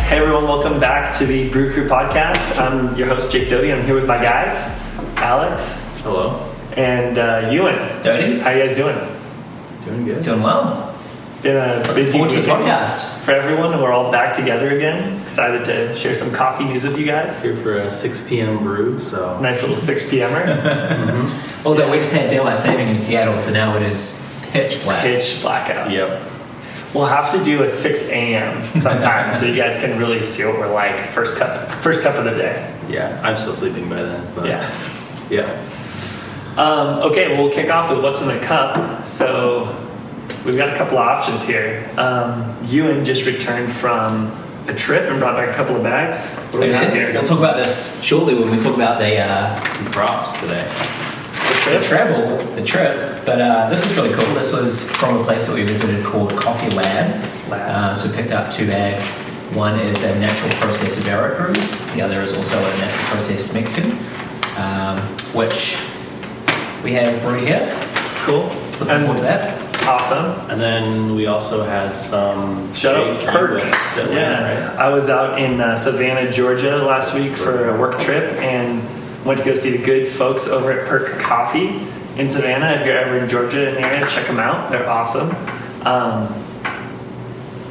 Hey everyone, welcome back to the Brew Crew podcast. I'm your host, Jake Doty. I'm here with my guys, Alex. Hello. And Ewan. Doty. How you guys doing? Doing good. Doing well. It's been a busy Looking forward to the weekend podcast. for everyone, and we're all back together again. Excited to share some coffee news with you guys. Here for a 6 p.m. brew, so. Nice little 6 p.m.er. Although we just had daylight saving in Seattle, so now it is pitch black. Pitch blackout. Yep. We'll have to do a 6 a.m. sometime so you guys can really see what we're like. First cup of the day. Yeah, I'm still sleeping by then. But Yeah. Okay, well, we'll kick off with what's in the cup. So we've got a couple of options here. Ewan just returned from a trip and brought back a couple of bags. What do we have here? We'll talk about this shortly when we talk about some props today. the trip. But this was really cool. This was from a place that we visited called Coffee Lab. So we picked up 2 bags. One is a natural process of Aeropress. The other is also a natural process Mexican, which we have brewed here. Cool. Looking forward to that. Awesome. And then we also had some. Shout out Jake Perk. went to Atlanta, right? I was out in Savannah, Georgia last week for a work trip and went to go see the good folks over at Perk Coffee in Savannah. If you're ever in Georgia in the area, check them out. They're awesome.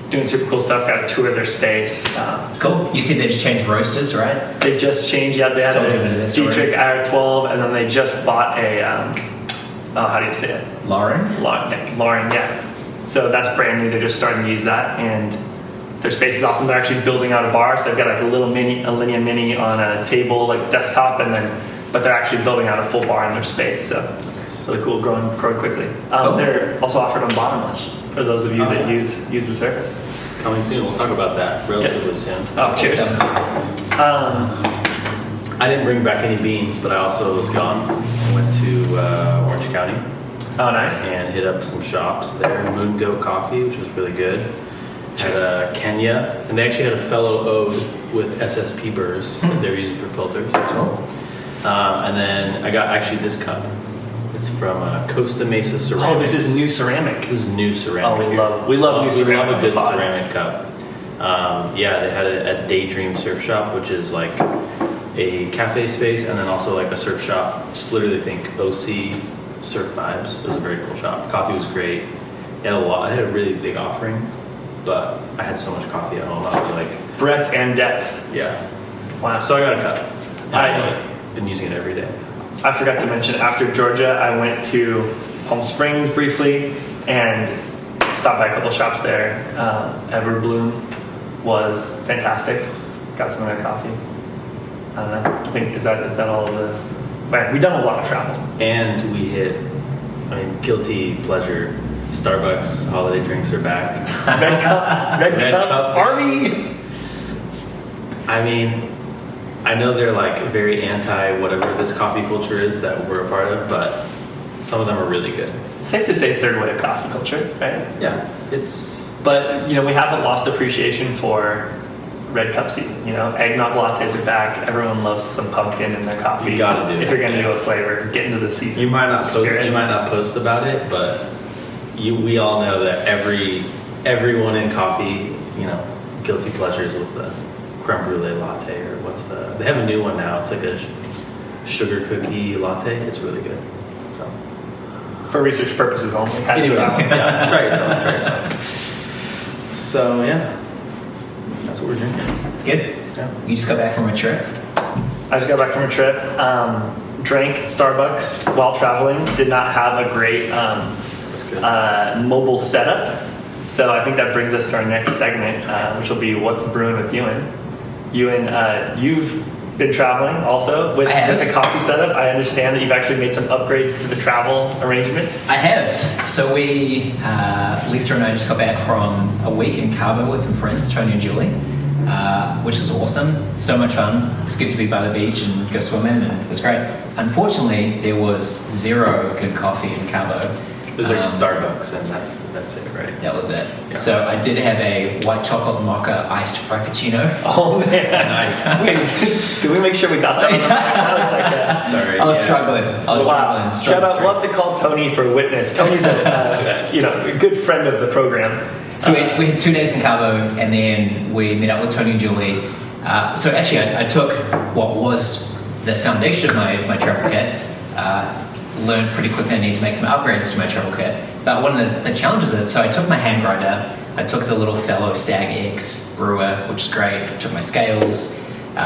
Doing super cool stuff. Got to tour their space. Cool. You said they just changed roasters, right? They just changed. Yeah, they had Told you about a this story. Dietrich IR12, and then they just bought a. How do you say it? Lauren. Lauren, yeah. So that's brand new. They're just starting to use that, and their space is awesome. They're actually building out a bar, so they've got like a Linea Mini on a table, like desktop, but they're actually building out a full bar in their space. So it's really cool, growing quickly. Cool. They're also offered on bottomless for those of you that use the service. Coming soon. We'll talk about that relatively soon. Oh, cheers. I didn't bring back any beans, but I also was gone. I went to Orange County. Oh, nice. And hit up some shops there. Moon Goat Coffee, which was really good. Had Kenya, and they actually had a fellow ode with SSP burrs that they're using for filters. And then I got actually this cup. It's from Costa Mesa Ceramics. Oh, this is new ceramic. This is new ceramic. Oh, we love new ceramic. We love a good pod. ceramic cup. Yeah, they had it at Daydream Surf Shop, which is like a cafe space, and then also like a surf shop. Just literally think OC Surf Vibes. It was a very cool shop. Coffee was great. It had I had a really big offering, but I had so much coffee at home. I was like Breadth and depth. yeah. Wow. So I got a cup. I- I've been using it every day. I forgot to mention, after Georgia, I went to Palm Springs briefly and stopped by a couple shops there. Everbloom was fantastic. Got some of their coffee. I don't know. I think, is that all of the... Man, we've done a lot of travel. And we hit, guilty pleasure. Starbucks holiday drinks are back. Red Cup, Army! I mean, I know they're like very anti whatever this coffee culture is that we're a part of, but some of them are really good. Safe to say third wave coffee culture, right? Yeah, it's... But, we haven't lost appreciation for Red Cup season. Eggnog lattes are back. Everyone loves some pumpkin in their coffee. You gotta do it. If you're gonna do a flavor, get into the season. You might not spirit. post about it, but we all know that everyone in coffee, guilty pleasures with the creme brulee latte, or they have a new one now. It's like a sugar cookie latte. It's really good. So For research purposes only. anyways, yeah, try yourself. So yeah, that's what we're drinking. It's good. Yeah. You just got back from a trip. I just got back from a trip. Drank Starbucks while traveling. Did not have a great That's good. mobile setup. So I think that brings us to our next segment, which will be What's Brewing with Ewan. Ewan, you've been traveling also with a coffee setup. I understand that you've actually made some upgrades to the travel arrangement. I have. So we, Lisa and I just got back from a week in Cabo with some friends, Tony and Julie, which is awesome. So much fun. It's good to be by the beach and go swimming, and it was great. Unfortunately, there was zero good coffee in Cabo. There's like Starbucks, and that's it, right? That was it. Yeah. So I did have a white chocolate mocha iced frappuccino. Oh man, Nice. Wait, did we make sure we got that? That was like Sorry. I was yeah. struggling. wow. Shout out! We'll have to call Tony for witness. Tony's a good friend of the program. So we had 2 days in Cabo, and then we met up with Tony and Julie. So actually, I took what was the foundation of my travel kit, learned pretty quickly I needed to make some upgrades to my travel kit. But one of the challenges is, so I took my hand grinder, I took the little Fellow Stag X brewer, which is great, I took my scales,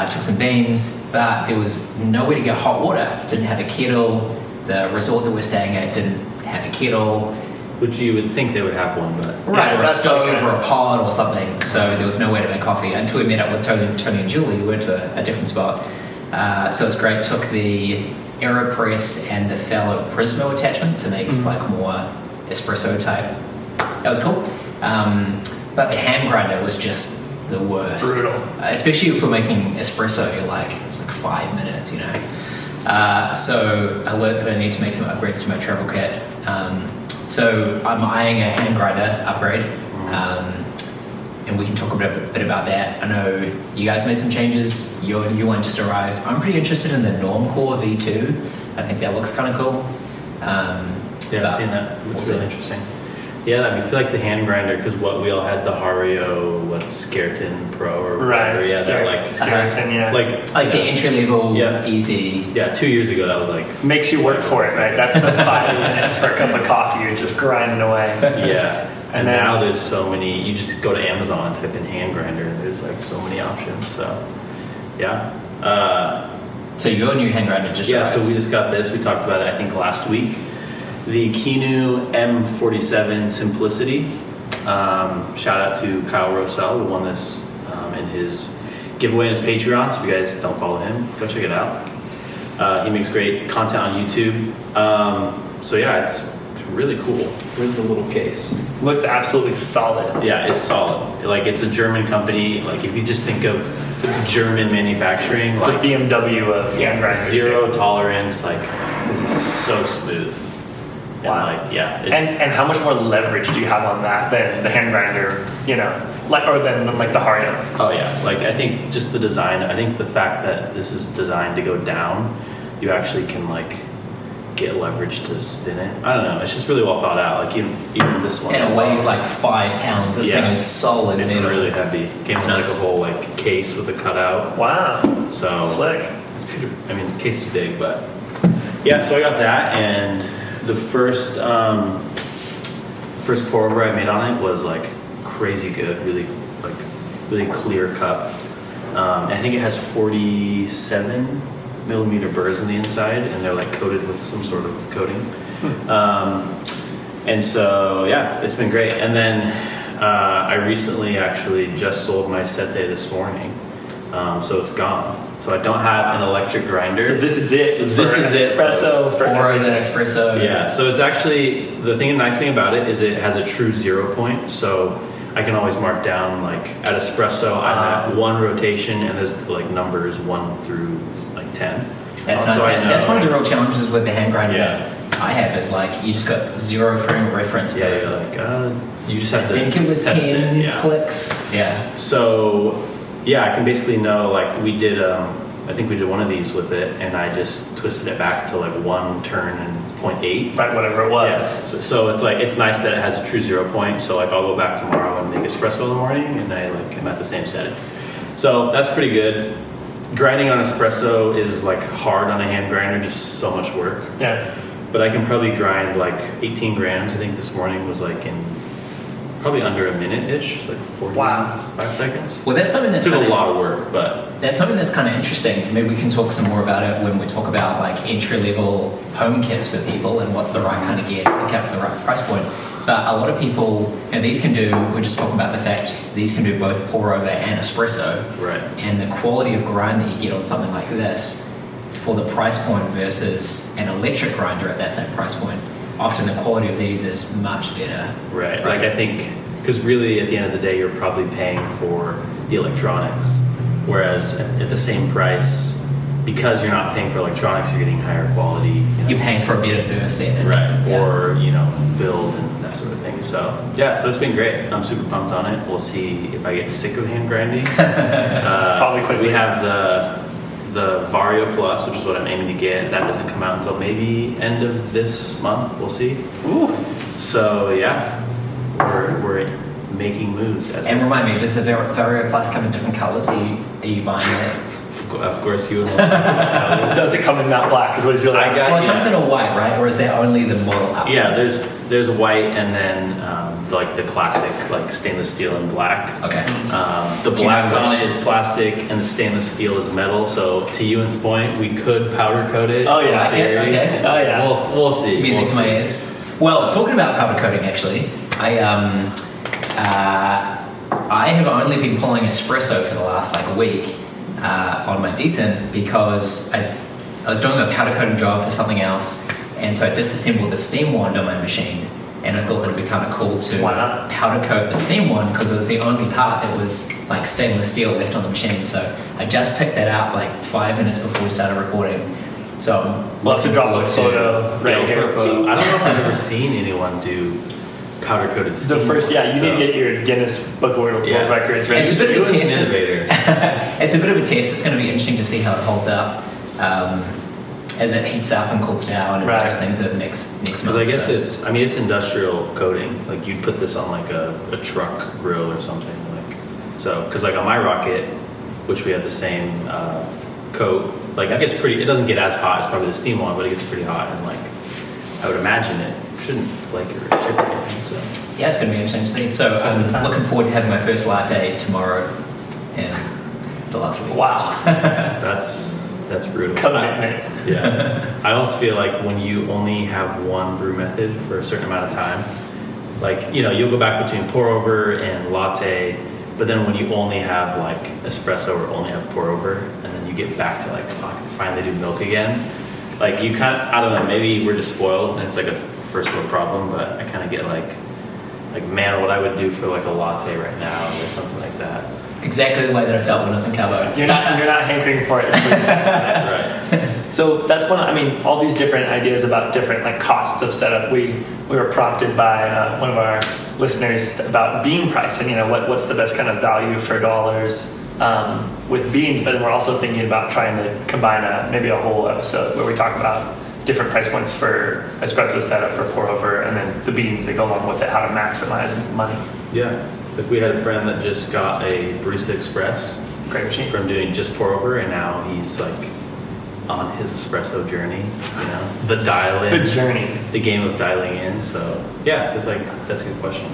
took some beans, but there was nowhere to get hot water. Didn't have a kettle. The resort that we're staying at didn't have a kettle. Which you would think they would have one, but Right, or a that's stove like or a pod or something. So there was no way to make coffee until we met up with Tony and Julie. We went to a different spot. So it's great. Took the Aeropress and the Fellow Prismo attachment to make like more espresso type. That was cool. But the hand grinder was just the worst. Brutal. Especially if we're making espresso, it's like 5 minutes, you know. So I learned that I need to make some upgrades to my travel kit. So I'm eyeing a hand grinder upgrade, and we can talk a bit about that. I know you guys made some changes. Your new one just arrived. I'm pretty interested in the Normcore V2. I think that looks kind of cool. yeah, I've seen that. It looks really interesting. Yeah, I feel like the hand grinder, because we all had the Hario, Skeleton Pro or whatever. Right. Yeah, that Skeleton, yeah. Like the entry level, easy. Yeah, 2 years ago that was like Makes you work for it, right? That's the 5 minutes for a cup of coffee. You're just grinding away. yeah. And then- now there's so many. You just go to Amazon, type in hand grinder. There's like so many options. So yeah. So your new hand grinder just Yeah, arrived. so we just got this. We talked about it, I think, last week. The Kinu M47 Simplicity. Shout out to Kyle Rosell, who won this in his giveaway on his Patreon. So if you guys don't follow him, go check it out. He makes great content on YouTube. So yeah, it's really cool. Where's the little case? Looks absolutely solid. Yeah, it's solid. Like, it's a German company. Like, if you just think of German manufacturing, The like BMW of hand grinders. zero tolerance, like this is so smooth. And Wow. like, yeah, it's, And how much more leverage do you have on that than the hand grinder, or than like the Hario? oh yeah, like I think just the design. I think the fact that this is designed to go down, you actually can like get leverage to spin it. I don't know. It's just really well thought out. Like even this one. And it weighs like 5 pounds. This Yeah. thing is solid. It's metal. really heavy. Came It's with like nice. a whole like case with a cutout. Wow. So Slick. it's pretty. I mean, the case is big, but yeah. So I got that, and the first pour over I made on it was like crazy good. Really clear cup. I think it has 47 millimeter burrs on the inside, and they're like coated with some sort of coating. And so yeah, it's been great. And then I recently actually just sold my Sete this morning, so it's gone. So I don't have an electric grinder. So this is it. So this for is it, Espresso. folks. For Or an everything. espresso. Yeah, so it's actually the nice thing about it is it has a true 0 point. So I can always mark down like at espresso I'm at 1 rotation, and there's like numbers 1 through like 10. That's So nice. I know- That's one of the real challenges with the hand grinder Yeah. that I have is like you just got 0 frame of reference. Yeah, for you're like you just have I to think it was test 10 it. Yeah. clicks. Yeah. So yeah, I can basically know like we did. I think we did one of these with it, and I just twisted it back to like 1 turn and 0.8. Right, whatever it was. Yeah. So it's like it's nice that it has a true 0 point. So like I'll go back tomorrow and make espresso in the morning, and I like am at the same setting. So that's pretty good. Grinding on espresso is like hard on a hand grinder, just so much work. Yeah. But I can probably grind like 18 grams. I think this morning was like in probably under a minute-ish, like 45 seconds. Well, that's something It that's took a kinda- lot of work, but That's something that's kind of interesting. Maybe we can talk some more about it when we talk about like entry level home kits for people and what's the right kind of gear to pick up for the right price point. But a lot of people, these can do, we're just talking about the fact these can do both pour over and espresso. right. And the quality of grind that you get on something like this for the price point versus an electric grinder at that same price point, often the quality of these is much better. Right. Like I think, because really at the end of the day, you're probably paying for the electronics. Whereas at the same price, because you're not paying for electronics, you're getting higher quality. You're paying for a better burst in it. Right. Yeah. Or, build and that sort of thing. So yeah, so it's been great. I'm super pumped on it. We'll see if I get sick of hand grinding. Probably quickly. We have the Vario Plus, which is what I'm aiming to get. That doesn't come out until maybe end of this month. We'll see. Ooh. So yeah, we're making moves. As And they remind say. me, does the Aeropress come in different colors? Are you buying it? Of course, you would want to. Does it come in matte black? Is what he's really I asking. got- Well, it comes yeah. in a white, right? Or is there only the model up? Yeah, there's white and then like the classic like stainless steel and black. Okay. The Do you black know on which- it is plastic and the stainless steel is metal. So to Ewan's point, we could powder coat it. Oh, yeah. in theory. Okay. Oh, yeah. We'll see. Music We'll to my see. ears. Well, talking about powder coating, actually, I have only been pulling espresso for the last like week on my decent because I was doing a powder coating job for something else, and so I disassembled the steam wand on my machine, and I thought that it'd be kind of cool to Why not? powder coat the steam wand because it was the only part that was like stainless steel left on the machine. So I just picked that up like 5 minutes before we started recording. So I'm We'll have to looking drop a forward to- photo right Yeah, here. we'll put a photo. I don't know if I've ever seen anyone do powder coated This is the steam. first, yeah, you so- need to get your Guinness Book of World Yeah. Records ready. It's a bit of a Ewan's an test. innovator. It's a bit of a test. It's going to be interesting to see how it holds up as it heats up and cools down and Right. does things over next Because month. I guess so. it's industrial coating. Like you'd put this on like a truck grill or something. Like so, because like on my rocket, which we had the same coat, like it gets pretty. It doesn't get as hot as probably the steam one, but it gets pretty hot. And like I would imagine it shouldn't flake or chip or anything. So Yeah, it's going to be interesting to see. So That's the I'm time. looking forward to having my first latte tomorrow and the last week. Wow. that's brutal. Commitment. Yeah. I almost feel like when you only have one brew method for a certain amount of time, like, you'll go back between pour over and latte, but then when you only have like espresso or only have pour over, and then you get back to like, fuck, finally do milk again, like you kind of, I don't know, maybe we're just spoiled and it's like a first world problem, but I kind of get like, man, what I would do for like a latte right now or something like that. Exactly the way that I felt when I was in Cabo. You're not hankering for it. Right. So that's one. I mean, all these different ideas about different like costs of setup. We were prompted by one of our listeners about bean pricing. What's the best kind of value for dollars with beans. But then we're also thinking about trying to combine maybe a whole episode where we talk about different price points for espresso setup or pour over, and then the beans that go along with it, how to maximize money. Yeah. Like we had a friend that just got a Barista Express Great machine. from doing just pour over, and now he's like on his espresso journey, the dial in, The journey. the game of dialing in. So yeah, it's like, that's a good question.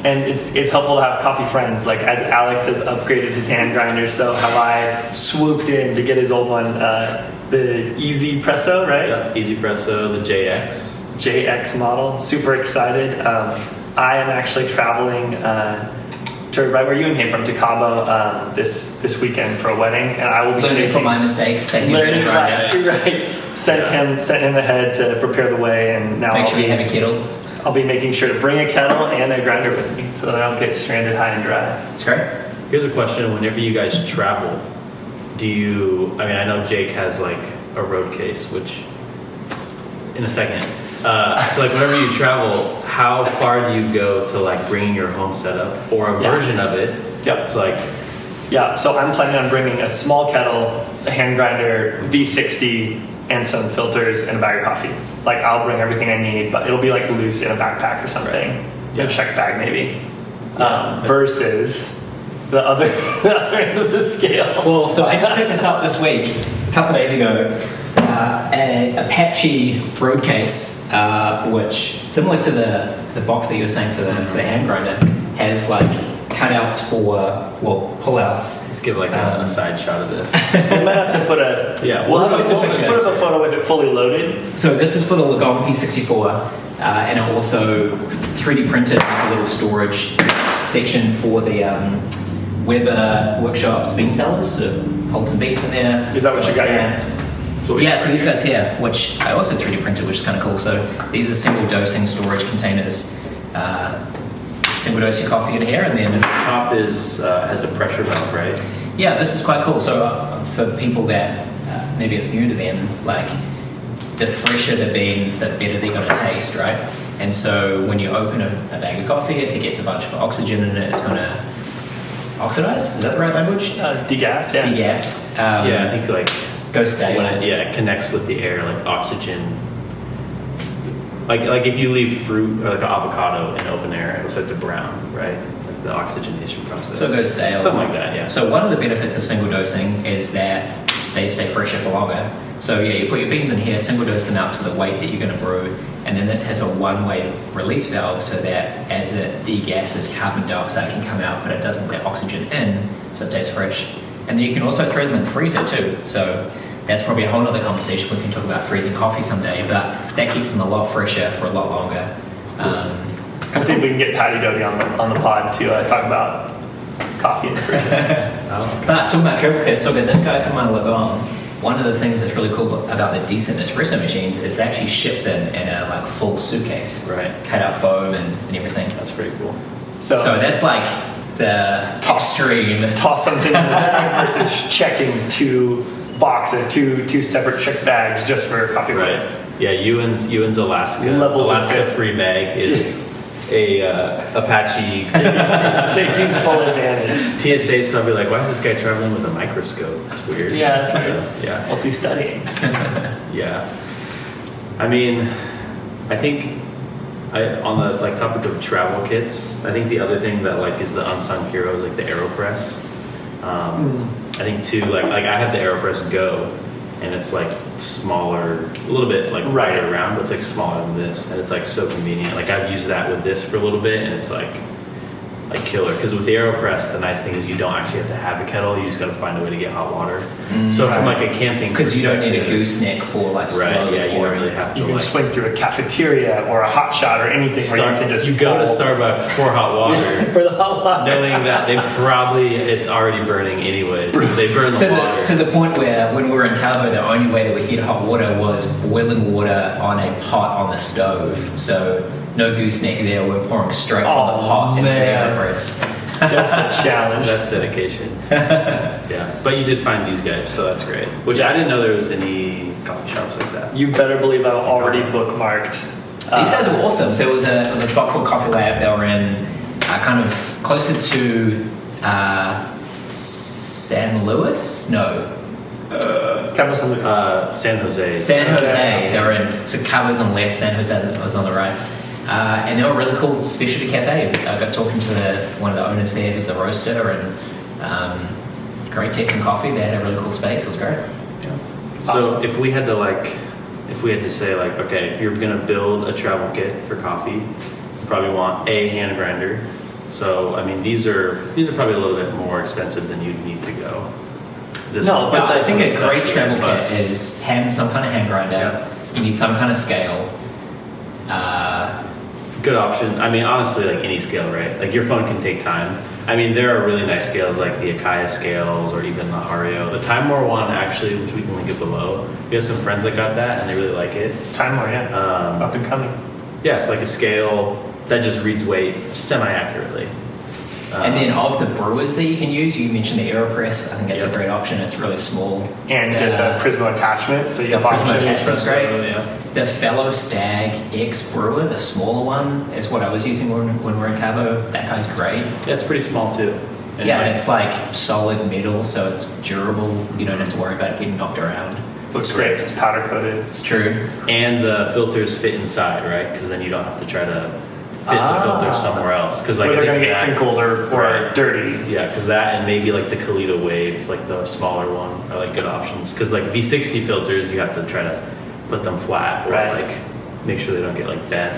And it's helpful to have coffee friends. Like as Alex has upgraded his hand grinder, so have I swooped in to get his old one, the Easy Presso, right? Yeah, Easy Presso, the JX model. Super excited. I am actually traveling to right where you came from, to Cabo, this weekend for a wedding, and I will be Learning taking, from my mistakes, taking learning it right. Sent him ahead to prepare the way, and now Make sure you have a kettle. I'll be making sure to bring a kettle and a grinder with me, so that I don't get stranded high and dry. It's great. Here's a question: whenever you guys travel, do you? I mean, I know Jake has like a road case, which in a second. So like whenever you travel, how far do you go to like bringing your home setup or a version of it? Yep. It's like, Yeah, so I'm planning on bringing a small kettle, a hand grinder, V60, and some filters and a bag of coffee. Like I'll bring everything I need, but it'll be like loose in a backpack or something. Yeah. A check bag maybe. Yeah. Versus the other end of the scale. Well, so I just picked this up this week, a couple of days ago. An Apache road case, which, similar to the box that you were saying for the hand grinder, has like cutouts for, pull-outs. let's give like a side shot of this. We might have to put we'll post a picture. put up a photo with it fully loaded. So this is for the Lagong P64, and it also 3D printed like a little storage section for the Weber Workshops bean cellars. So hold some beans in there. Is that what you got here? Yeah, so these guys here, which I also 3D printed, which is kind of cool. So these are single dosing storage containers. Single dose your coffee in here, and then The top is has a pressure valve, right? yeah, this is quite cool. So for people that maybe it's new to them, like the fresher the beans, the better they're going to taste, right? And so when you open a bag of coffee, if it gets a bunch of oxygen in it, it's going to oxidize. Is that the right language? Degas, yeah. Degas. Yeah, I think like Go stale. when it connects with the air, like oxygen. Like if you leave fruit or like an avocado in open air, it looks like the brown, right? Like the oxygenation process. So it goes stale. Something like that, yeah. So one of the benefits of single dosing is that they stay fresher for longer. So yeah, you put your beans in here, single dose them out to the weight that you're going to brew, and then this has a one-way release valve so that as it degasses, carbon dioxide can come out, but it doesn't let oxygen in, so it stays fresh. And then you can also throw them in the freezer too. So that's probably a whole other conversation. We can talk about freezing coffee someday, but that keeps them a lot fresher for a lot longer. We'll see if we can get Patty Doty on the pod to talk about coffee in the freezer. But talking about travel kits, okay, this guy from Lagon, one of the things that's really cool about the decent espresso machines is they actually ship them in a like full suitcase, Right. cut out foam and everything. That's pretty cool. So that's like the extreme. Toss something in the bag versus checking two separate check bags just for coffee. Right. Yeah, Ewan's Alaska Levels of fit. free bag is a Apache. Taking full advantage. TSA is probably like, why is this guy traveling with a microscope? It's weird. Yeah, that's weird. Yeah. What's he studying? Yeah. I mean, I think on the like topic of travel kits, I think the other thing that like is the unsung hero is like the Aeropress. I think too, like I have the Aeropress Go, and it's like smaller, a little bit like Right. around, but it's like smaller than this, and it's like so convenient. Like I've used that with this for a little bit, and it's like killer. Because with the Aeropress, the nice thing is you don't actually have to have a kettle. You just got to find a way to get hot water. So from like a camping, Because you don't need a perspective- gooseneck for like slow Right? Yeah, you don't pouring. really have to You can like. swing through a cafeteria or a hot shot or anything where you can just you go to pull Starbucks for hot water. for the hot water. Knowing that it's already burning anyways. They burn the water. To the point where when we were in Cabo, the only way that we heat hot water was boiling water on a pot on the stove. So no gooseneck there. We're pouring straight from the pot into the man. Aeropress. Just a challenge. That's dedication. Yeah, but you did find these guys, so that's great. Which I didn't know there was any coffee shops like that. You better believe I'm already bookmarked. These guys were awesome. So it was a spot called Coffee Lab. They were in kind of closer to San Luis? No. Cabo San Lucas. San Jose. San Jose. They were in, so Cabo's on the left, San Jose was on the right. And they were a really cool specialty cafe. I got talking to one of the owners there who's the roaster, and great tasting coffee. They had a really cool space. It was great. So if we had to say like, okay, if you're gonna build a travel kit for coffee, you probably want a hand grinder. So I mean, these are probably a little bit more expensive than you'd need to go. No, but I think a especially, great travel but- kit is some kind of hand grinder. Yeah. You need some kind of scale. Good option. I mean, honestly, like any scale, right? Like your phone can take time. I mean, there are really nice scales like the Akai scales or even the Hario. The Time War one, actually, which we can link it below. We have some friends that got that and they really like it. Time War, yeah. Up and coming. Yeah, it's like a scale that just reads weight semi-accurately. And then of the brewers that you can use, you mentioned the Aeropress. I think that's Yep. a great option. It's really small. And get the Prismo attachment, so you have the Prismo options. attachment's great. Yeah. The Fellow Stag X Brewer, the smaller one, is what I was using when we were in Cabo. That guy's great. Yeah, it's pretty small too. And Yeah, like- and it's like solid metal, so it's durable. You don't have to worry about it getting knocked around. Looks great. It's powder coated. It's true. And the filters fit inside, right? Because then you don't have to try to fit the filter somewhere else. Because like Where they're I going to think get that- crinkled or Right. dirty. Yeah, because that and maybe like the Kalita Wave, like the smaller one, are like good options. Because like V60 filters, you have to try to put them flat or Right. like make sure they don't get like bent.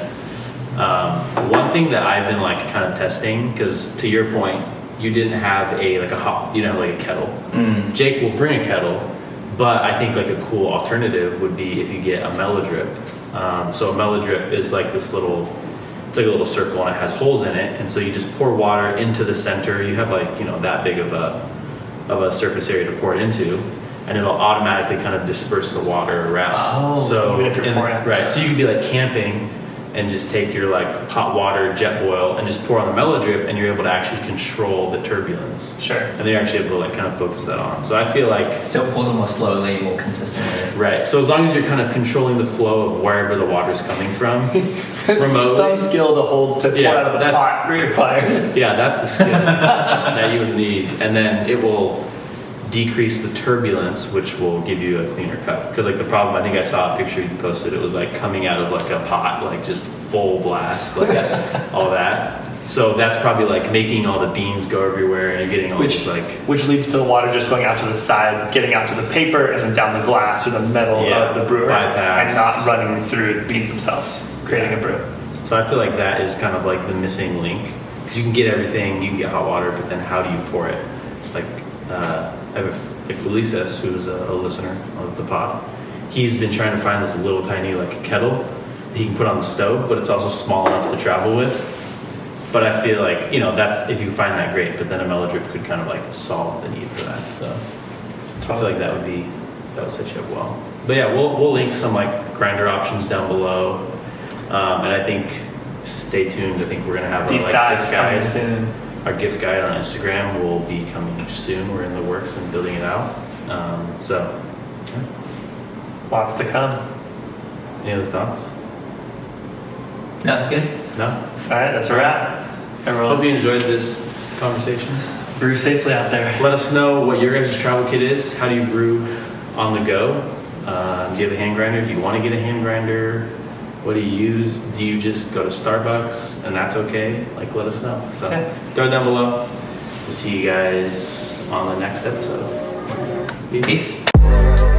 One thing that I've been like kind of testing, because to your point, you didn't have you didn't have like a kettle. Jake will bring a kettle, but I think like a cool alternative would be if you get a Mellow Drip. So a Mellow Drip is like this little. It's like a little circle and it has holes in it, and so you just pour water into the center. You have like that big of a surface area to pour it into, and it'll automatically kind of disperse the water around. Oh, so even if you're pouring it. right, so you could be like camping and just take your like hot water jet boil and just pour on the Mellow Drip, and you're able to actually control the turbulence. Sure. And they're actually able to like kind of focus that on. So I feel like So it pours more slowly, more consistently. right. So as long as you're kind of controlling the flow of wherever the water's coming from. Remotely. Some skill to hold to pour Yeah, out of the that's- pot required. Yeah, that's the skill that you would need. And then it will decrease the turbulence, which will give you a cleaner cut. Because like the problem, I think I saw a picture you posted, it was like coming out of like a pot, like just full blast, like all that. So that's probably like making all the beans go everywhere, and you're getting all these like. Which leads to the water just going out to the side, getting out to the paper, and then down the glass or the metal Yeah, of the brewer, bypass. and not running through the beans themselves, creating a brew. So I feel like that is kind of like the missing link, because you can get everything, you can get hot water, but then how do you pour it? Like I have like Ulises, who's a listener of the pod. He's been trying to find this little tiny like kettle that he can put on the stove, but it's also small enough to travel with. But I feel like, you know, that's, if you find that, great, but then a Mellow Drip could kind of like solve the need for that. So I feel like that would set you up well. But yeah, we'll link some like grinder options down below. And I think, stay tuned. I think we're gonna have Deep our like dive gift coming guide. soon. Our gift guide on Instagram will be coming soon. We're in the works and building it out. So Lots to come. any other thoughts? No, that's good. No? All right, that's a wrap. Hope Everyone, you enjoyed this conversation. brew safely out there. Let us know what your guys' travel kit is. How do you brew on the go? Do you have a hand grinder? Do you want to get a hand grinder? What do you use? Do you just go to Starbucks and that's okay? Like, let us know. So Yeah. throw it down below. We'll see you guys on the next episode. Peace. Peace.